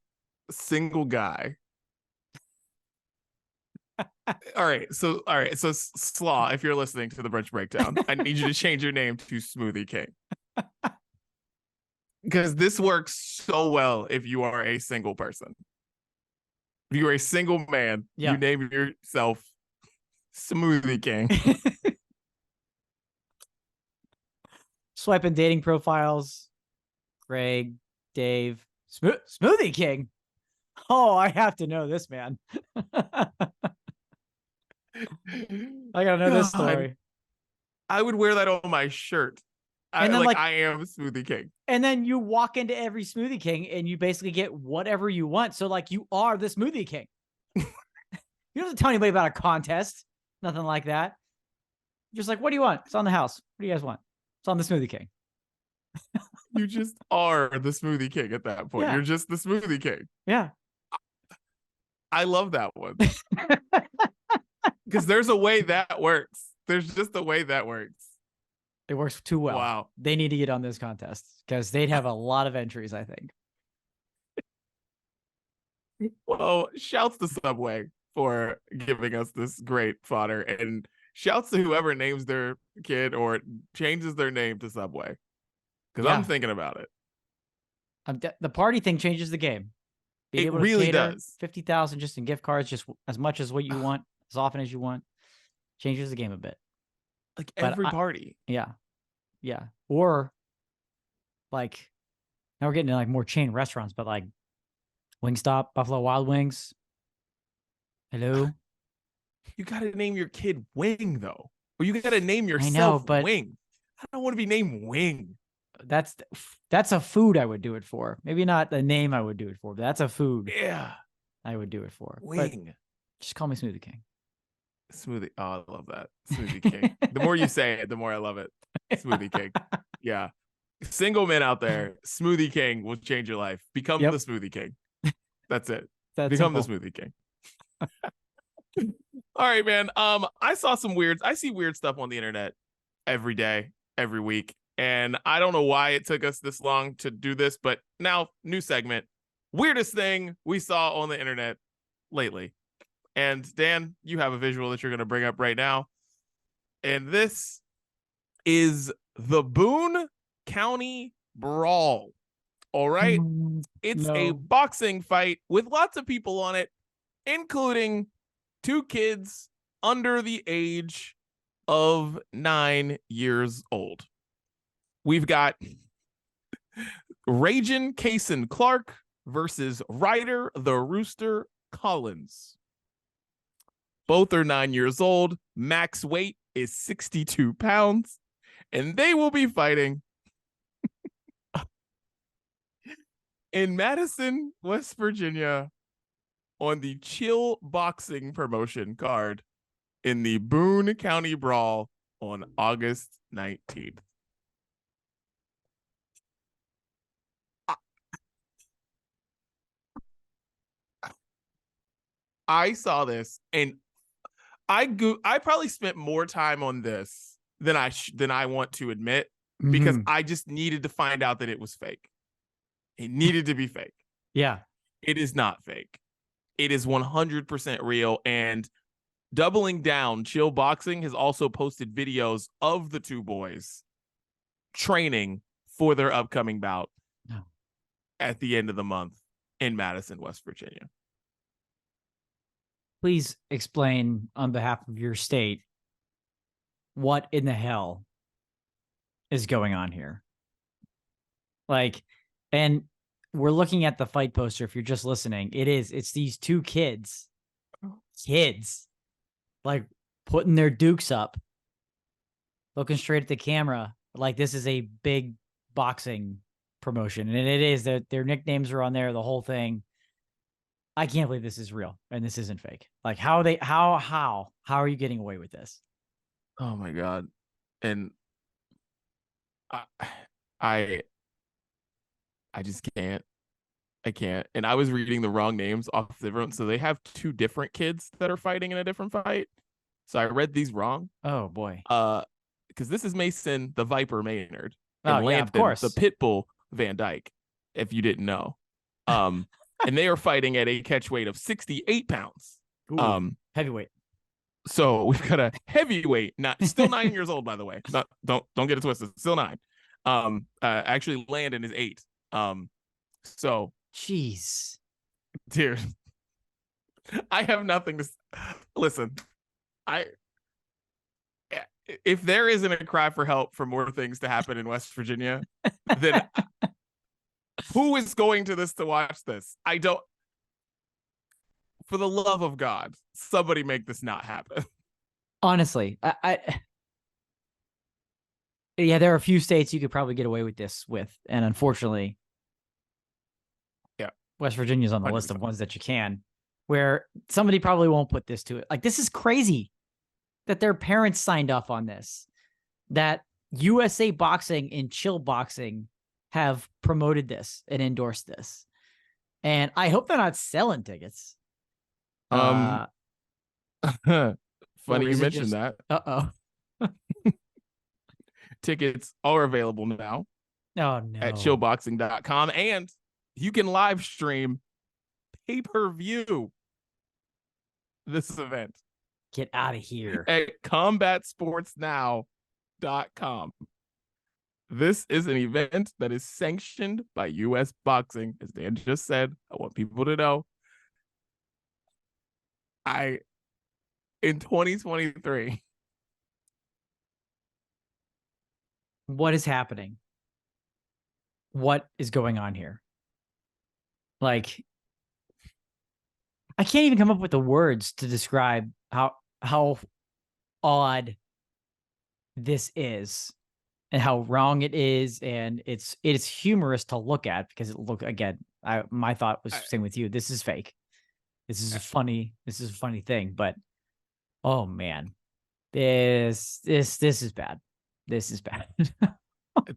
single guy. All right, so Slaw, if you're listening to the Brunch Breakdown, I need you to change your name to Smoothie King. Because this works so well if you are a single person. If you're a single man, Yeah. you name yourself Smoothie King. Swiping dating profiles. Greg, Dave, Smoothie King. Oh, I have to know this, man. I gotta know this story. I would wear that on my shirt. And then, like, I am Smoothie King. And then you walk into every Smoothie King and you basically get whatever you want. So like you are the Smoothie King. You don't have to tell anybody about a contest. Nothing like that. You're just like, what do you want? It's on the house. What do you guys want? It's on the Smoothie King. You just are the Smoothie King at that point. Yeah. You're just the Smoothie King. Yeah. I love that one. Because there's a way that works. There's just a way that works. It works too well. Wow. They need to get on this contest because they'd have a lot of entries, I think. Well, shouts to Subway for giving us this great fodder. And shouts to whoever names their kid or changes their name to Subway. Because I'm thinking about it. The party thing changes the game. It really does. 50,000 just in gift cards, just as much as what you want, as often as you want, changes the game a bit. Like every party. Yeah. Yeah. Or like now we're getting to like more chain restaurants, but like Wingstop, Buffalo Wild Wings. Hello. You gotta name your kid Wing though. Or you gotta name yourself Wing. I don't want to be named Wing. That's a food I would do it for. Maybe not the name I would do it for, but that's a food. Yeah. I would do it for. Wing. But just call me Smoothie King. Smoothie. Oh, I love that. Smoothie King. The more you say it, the more I love it. Smoothie King. Yeah. Single men out there, Smoothie King will change your life. Become the Smoothie King. That's it. Become the Smoothie King. All right, man. I see weird stuff on the internet every day, every week. And I don't know why it took us this long to do this, but now, new segment. Weirdest thing we saw on the internet lately. And Dan, you have a visual that you're going to bring up right now. And this is the Boone County Brawl. All right. It's a boxing fight with lots of people on it, including 2 kids under the age of 9 years old. We've got Ragin' Kaysen Clark versus Ryder the Rooster Collins. Both are 9 years old. Max weight is 62 pounds. And they will be fighting in Madison, West Virginia on the Chill Boxing promotion card in the Boone County Brawl on August 19th. I saw this and I probably spent more time on this than I want to admit, because Mhm. I just needed to find out that it was fake. It needed to be fake. Yeah. It is not fake. It is 100% real. And doubling down, Chill Boxing has also posted videos of the two boys training for their upcoming bout No. at the end of the month in Madison, West Virginia. Please explain on behalf of your state what in the hell is going on here. Like, and we're looking at the fight poster. If you're just listening, it's these two kids, like putting their dukes up, looking straight at the camera. Like this is a big boxing promotion. And it is that their nicknames are on there, the whole thing. I can't believe this is real and this isn't fake. Like how are you getting away with this? Oh my God. And I I I just can't. I can't. And I was reading the wrong names off different. So they have two different kids that are fighting in a different fight. So I read these wrong. Oh boy. Because this is Mason the Viper Maynard Oh and yeah, of Landon the course. Pitbull Van Dyke, if you didn't know. And they are fighting at a catch weight of 68 pounds. Ooh, heavyweight. So we've got a heavyweight, not still 9 years old, by the way. Not don't get it twisted, still 9. Actually Landon is 8. So Jeez. dude, I have nothing to listen. If there isn't a cry for help for more things to happen in West Virginia, then who is going to this to watch this? I don't. For the love of God, somebody make this not happen. Honestly, yeah, there are a few states you could probably get away with this with, and unfortunately, yeah, West Virginia's on the 100%. list of ones that you can, where somebody probably won't put this to it. Like this is crazy that their parents signed off on this, that USA Boxing and Chill Boxing have promoted this and endorsed this, and I hope they're not selling tickets. Um, funny you mentioned that. Uh-oh. Tickets are available now Oh no. at chillboxing.com, and you can live stream pay-per-view this event. Get out of here. At combatsportsnow.com. This is an event that is sanctioned by US Boxing, as Dan just said. I want people to know. In 2023. What is happening? What is going on here? Like, I can't even come up with the words to describe how odd this is and how wrong it is. And it's humorous to look at because my thought was same with you. This is fake. This is a funny thing, but oh man, this is bad. This is bad.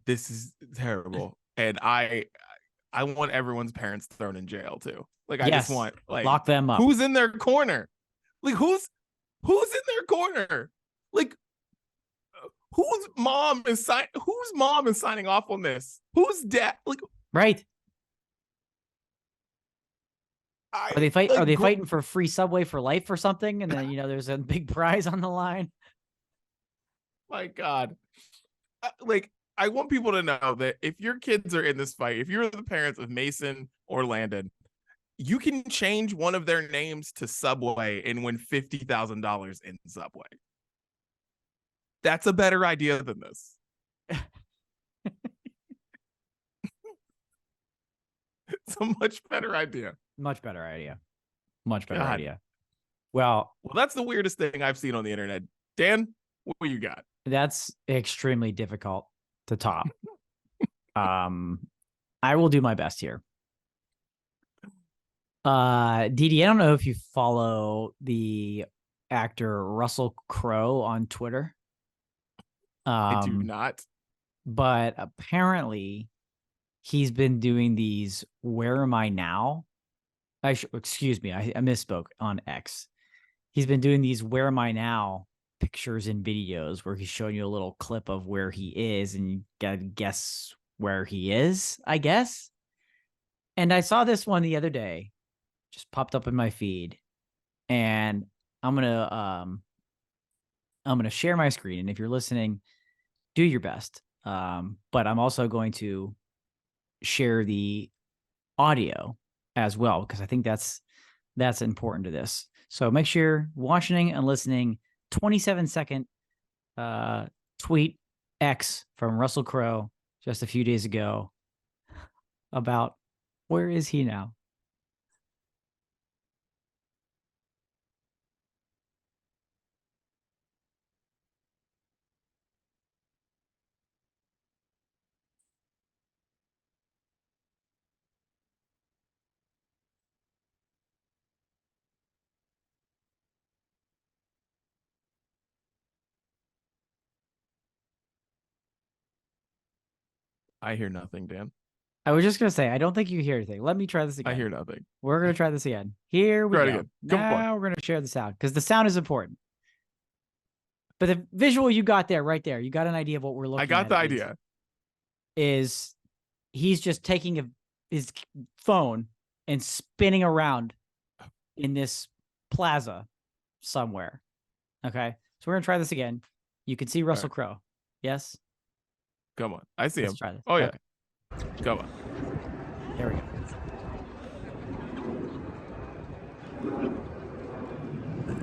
This is terrible. And I want everyone's parents thrown in jail too. Like I just want lock them up. Who's in their corner? Like who's in their corner? Like whose mom is signing off on this? Who's dad? Like right. Are they fighting for free Subway for life or something? And then, there's a big prize on the line. My God. I want people to know that if your kids are in this fight, if you're the parents of Mason or Landon, you can change one of their names to Subway and win $50,000 in Subway. That's a better idea than this. It's a much better idea. Much better idea. Well, that's the weirdest thing I've seen on the internet. Dan, what you got? That's extremely difficult to top. I will do my best here. Didi, I don't know if you follow the actor Russell Crowe on Twitter. I do not. But apparently he's been doing these Where Am I Now? Excuse me, I misspoke on X. he's been doing these "Where Am I Now" pictures and videos where he's showing you a little clip of where he is, and you gotta guess where he is, I guess. And I saw this one the other day, just popped up in my feed, and I'm gonna share my screen. And if you're listening, do your best. But I'm also going to share the audio as well, because I think that's important to this. So make sure you're watching and listening. 27-second tweet X from Russell Crowe just a few days ago about where is he now? I hear nothing, Dan. I was just gonna say, I don't think you hear anything. Let me try this I again. hear nothing. We're gonna try this again. Here we Try it go. again. Come on. Now we're gonna share the sound, because the sound is important. But the visual you got there, right there, you got an idea of what we're looking at. I got the idea. Is he's just taking his phone and spinning around in this plaza somewhere. Okay, so we're gonna try this again. You can see Russell Crowe. Yes. Come on. I see Let's him. try this. Oh yeah. Okay. Come on. There we go.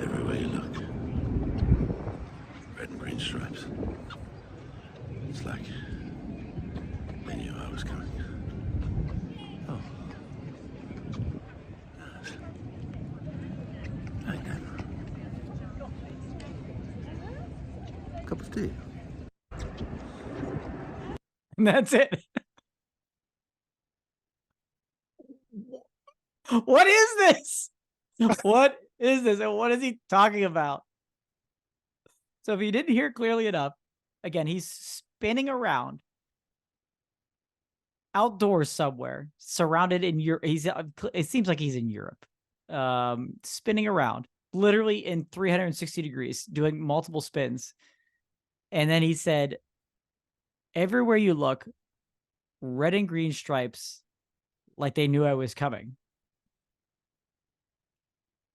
Everywhere you look, red and green stripes. It's like they knew I was coming. Oh. Nice. Hey, Dan. Cup of tea. And that's it. What is this? What is this? And what is he talking about? So if you didn't hear clearly enough, again, he's spinning around outdoors somewhere, surrounded in Europe. It seems like he's in Europe, spinning around literally in 360 degrees, doing multiple spins. And then he said, everywhere you look, red and green stripes, like they knew I was coming.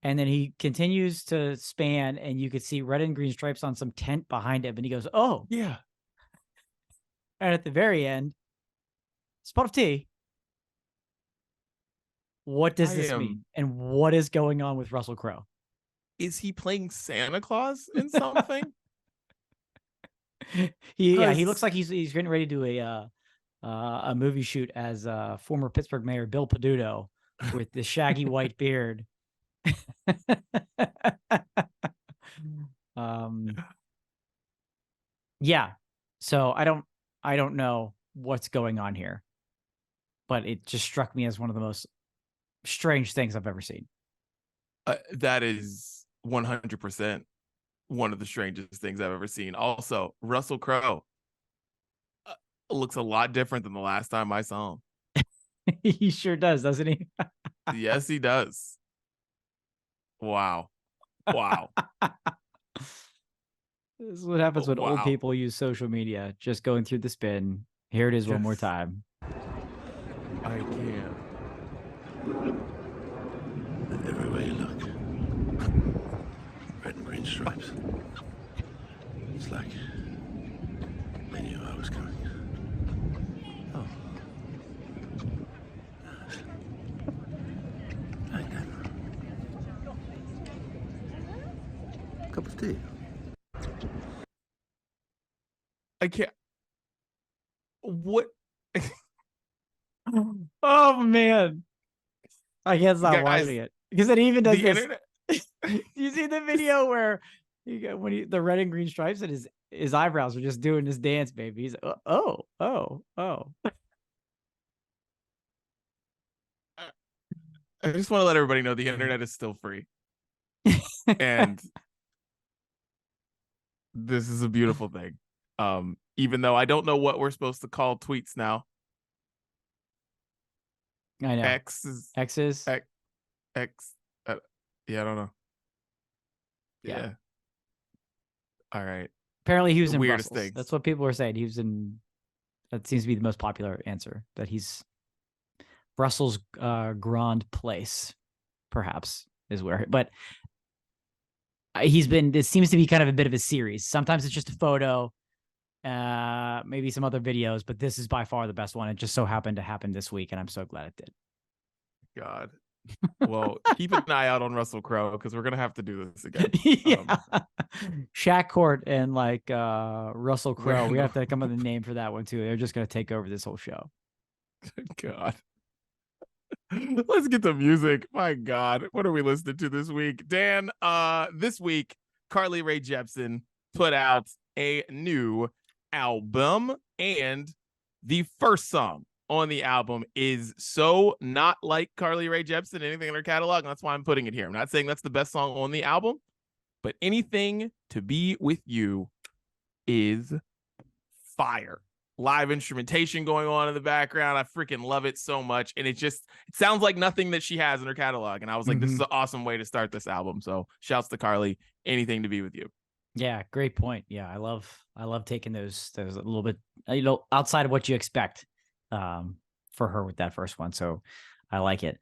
And then he continues to span, and you could see red and green stripes on some tent behind him. And he goes, oh. Yeah. And at the very end, spot of tea. What does this mean? And what is going on with Russell Crowe? Is he playing Santa Claus in something? He looks like he's getting ready to do a movie shoot as former Pittsburgh Mayor Bill Peduto with the shaggy white beard. Yeah. So I don't know what's going on here, but it just struck me as one of the most strange things I've ever seen. That is 100% one of the strangest things I've ever seen. Also, Russell Crowe looks a lot different than the last time I saw him. He sure does, doesn't he? Yes, he does. Wow. Wow. This is what happens when old people use social media. Just going through the spin. Here it is one more time. I can't. Everywhere you look, red and green stripes. It's like they knew I was coming. Oh. Nice. Hey, Dan. Cup of tea. I can't. What? Oh man, I can't stop Guys, watching it because it even does the this. internet. You see the video where the red and green stripes and his eyebrows are just doing this dance, baby. He's oh. I just want to let everybody know the internet is still free, and this is a beautiful thing. Even though I don't know what we're supposed to call tweets now. I know. X's. X's. Yeah, I don't know. Yeah. All right. Apparently he was The in weirdest Brussels. things. That's what people were saying. He was in. That seems to be the most popular answer. That he's Brussels Grand Place, perhaps is where. But he's been. This seems to be kind of a bit of a series. Sometimes it's just a photo, maybe some other videos, but this is by far the best one. It just so happened to happen this week, and I'm so glad it did. God. Well, keep an eye out on Russell Crowe because we're gonna have to do this again. Yeah. Shaq Court and like Russell Crowe. We have to come up with a name for that one too. They're just gonna take over this whole show. God. Let's get the music. My God. What are we listening to this week? Dan, this week, Carly Rae Jepsen put out a new album, and the first song on the album is so not like Carly Rae Jepsen, anything in her catalog, and that's why I'm putting it here. I'm not saying that's the best song on the album, but Anything to Be With You is fire. Live instrumentation going on in the background. I freaking love it so much. And it sounds like nothing that she has in her catalog. And I was like, this is an awesome way to start this album. So shouts to Carly. Anything to Be With You. Yeah, great point. Yeah, I love taking those a little bit, outside of what you expect for her with that first one. So I like it.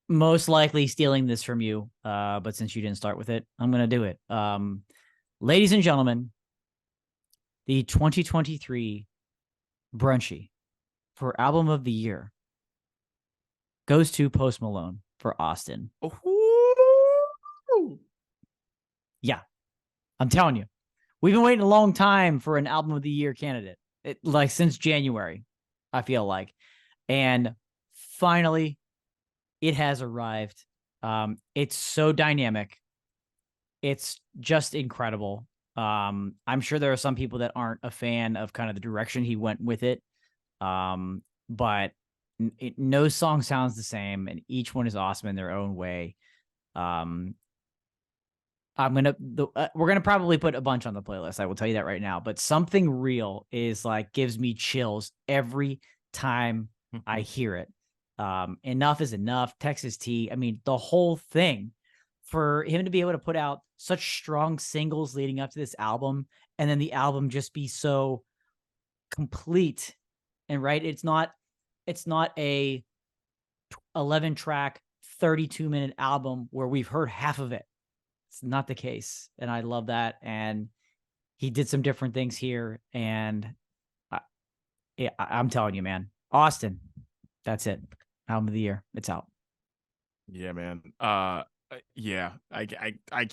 Most likely stealing this from you, but since you didn't start with it, I'm gonna do it. Ladies and gentlemen, the 2023 Brunchy for Album of the Year goes to Post Malone for Austin. Ooh. Yeah, I'm telling you, we've been waiting a long time for an Album of the Year candidate, like since January, I feel like. And finally, it has arrived. It's so dynamic. It's just incredible. I'm sure there are some people that aren't a fan of kind of the direction he went with it. But no song sounds the same, and each one is awesome in their own way. We're gonna probably put a bunch on the playlist. I will tell you that right now. But Something Real is like gives me chills every time I hear it. Enough is Enough, Texas Tea. I mean, the whole thing. For him to be able to put out such strong singles leading up to this album, and then the album just be so complete and right. It's not a 11-track, 32-minute album where we've heard half of it. It's not the case. And I love that. And he did some different things here. And I'm telling you, man, Austin, that's it. Album of the Year. It's out. Yeah, man. Yeah, I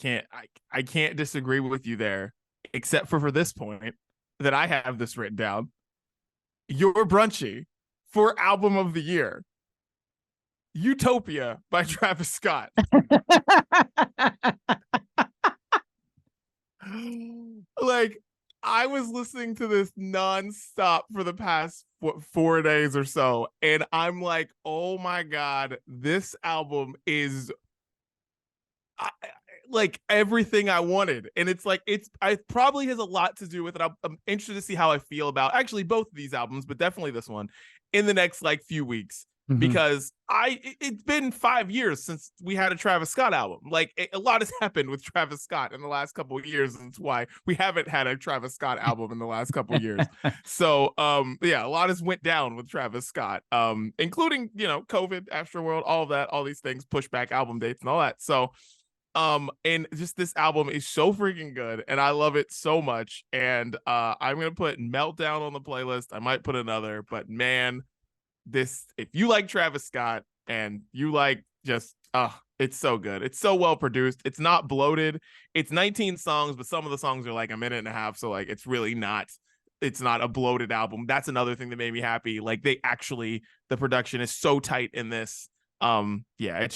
can't disagree with you there, except for this point that I have this written down. Your Brunchy for Album of the Year, Utopia by Travis Scott. Like, I was listening to this nonstop for the past 4 days or so, and I'm like, oh my God, this album is like everything I wanted. And it's like, it probably has a lot to do with it. I'm interested to see how I feel about actually both of these albums, but definitely this one in the next like few weeks, because it's been 5 years since we had a Travis Scott album. Like a lot has happened with Travis Scott in the last couple of years. And that's why we haven't had a Travis Scott album in the last couple of years. So, yeah, a lot has went down with Travis Scott, including, COVID, Astroworld, all of that, all these things, push back album dates and all that. So, and just this album is so freaking good, and I love it so much. And I'm gonna put Meltdown on the playlist. I might put another, but man, if you like Travis Scott and you like just it's so good. It's so well produced. It's not bloated. It's 19 songs, but some of the songs are like a minute and a half, so like it's not a bloated album. That's another thing that made me happy. Like the production is so tight in this. Yeah,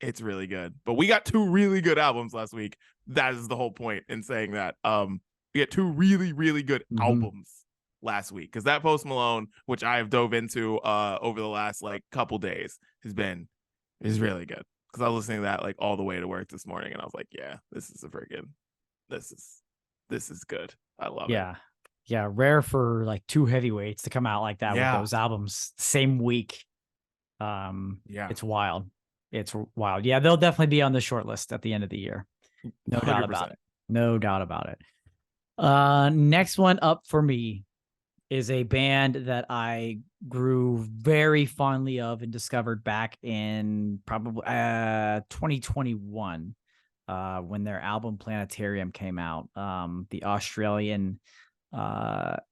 it's really good. But we got 2 really good albums last week. That is the whole point in saying that. We got 2 really, really good albums last week, because that Post Malone, which I have dove into over the last like couple days, is really good. Because I was listening to that like all the way to work this morning, and I was like, yeah, this is good. I love it. Yeah, rare for like 2 heavyweights to come out like that with those albums same week. It's wild. It's wild. Yeah, they'll definitely be on the short list at the end of the year. No doubt 100%. about it. No doubt about it. Next one up for me is a band that I grew very fondly of and discovered back in probably 2021 when their album Planetarium came out. The Australian alt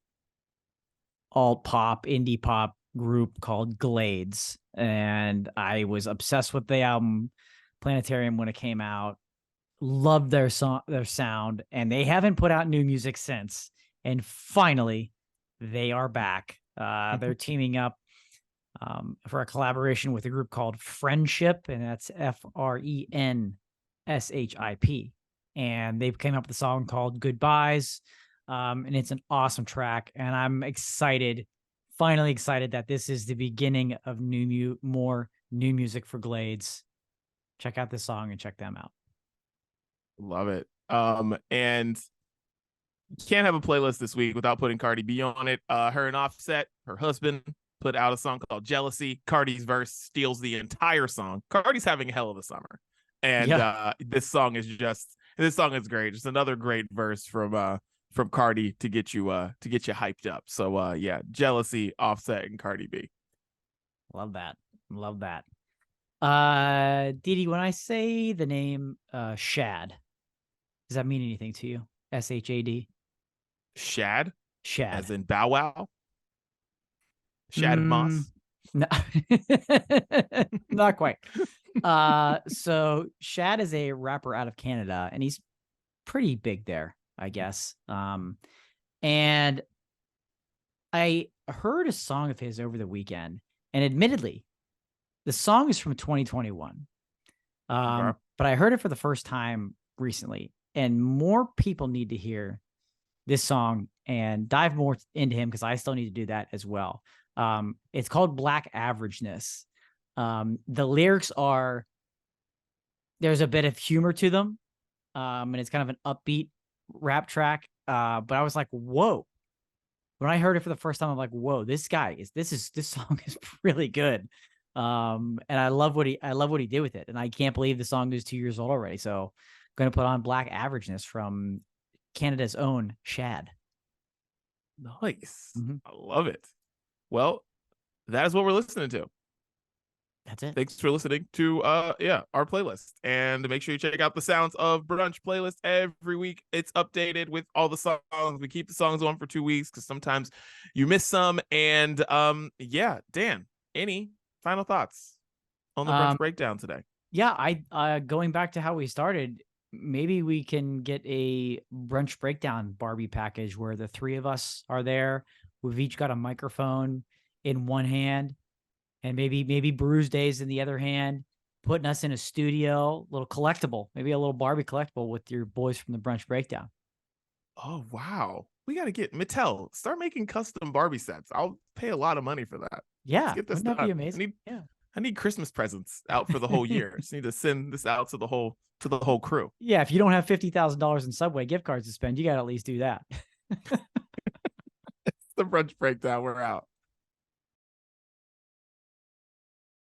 pop, indie pop group called Glades. And I was obsessed with the album Planetarium when it came out. Loved their sound, and they haven't put out new music since. And finally, they are back. They're teaming up for a collaboration with a group called Friendship, and that's FRENSHIP. And they came up with a song called Goodbyes, and it's an awesome track. And I'm finally excited that this is the beginning of more new music for Glades. Check out this song and check them out. Love it. And can't have a playlist this week without putting Cardi B on it. Her and Offset, her husband, put out a song called Jealousy. Cardi's verse steals the entire song. Cardi's having a hell of a summer. And this song is great. Just another great verse from Cardi to get you hyped up. So Jealousy, Offset, and Cardi B. Love that. Didi, when I say the name Shad, does that mean anything to you? SHAD? Shad? Shad. As in Bow Wow? Shad Moss? No. Not quite. So Shad is a rapper out of Canada, and he's pretty big there, I guess. And I heard a song of his over the weekend, and admittedly, the song is from 2021. But I heard it for the first time recently, and more people need to hear this song and dive more into him because I still need to do that as well. It's called Black Averageness. The lyrics there's a bit of humor to them, and it's kind of an upbeat rap track. But I was like, whoa. When I heard it for the first time, I'm like, whoa, this song is really good. And I love what he did with it. And I can't believe the song is 2 years old already. So I'm going to put on Black Averageness from Canada's own Shad. Nice. Mm-hmm. I love it. Well, that is what we're listening to. That's it. Thanks for listening to our playlist. And make sure you check out the Sounds of Brunch playlist every week. It's updated with all the songs. We keep the songs on for 2 weeks because sometimes you miss some. And Dan, any final thoughts on the brunch breakdown today? Yeah, I going back to how we started, maybe we can get a brunch breakdown Barbie package where the three of us are there. We've each got a microphone in one hand and maybe Brews Days in the other hand, putting us in a studio, little collectible, maybe a little Barbie collectible with your boys from the brunch breakdown. Oh, wow. We got to get Mattel, start making custom Barbie sets. I'll pay a lot of money for that. Yeah. Let's get this Wouldn't that done. be amazing? I need Christmas presents out for the whole year. Just need to send this out to the whole crew. Yeah, if you don't have $50,000 in Subway gift cards to spend, you got to at least do that. It's the brunch breakdown. We're out.